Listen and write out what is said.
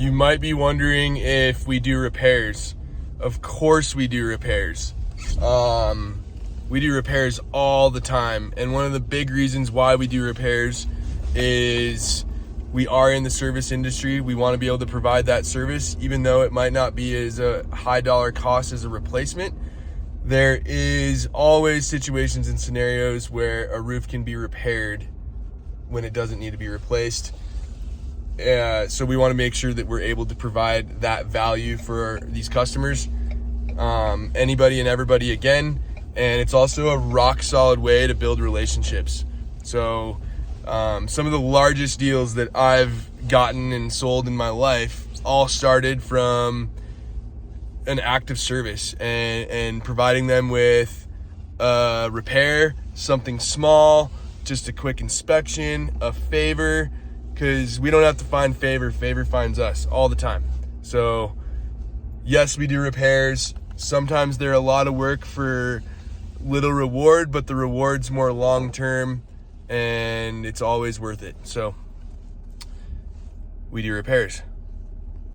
You might be wondering if we do repairs. Of course we do repairs. We do repairs all the time. And one of the big reasons why we do repairs is we are in the service industry. We want to be able to provide that service, even though it might not be as a high dollar cost as a replacement. There is always situations and scenarios where a roof can be repaired when it doesn't need to be replaced. So we want to make sure that we're able to provide that value for these customers, anybody and everybody again. And it's also a rock solid way to build relationships. So some of the largest deals that I've gotten and sold in my life all started from an active service and providing them with a repair, something small, just a quick inspection, a favor, because we don't have to find favor finds us all the time. So yes, we do repairs. Sometimes they're a lot of work for little reward, but the reward's more long-term and it's always worth it. So we do repairs.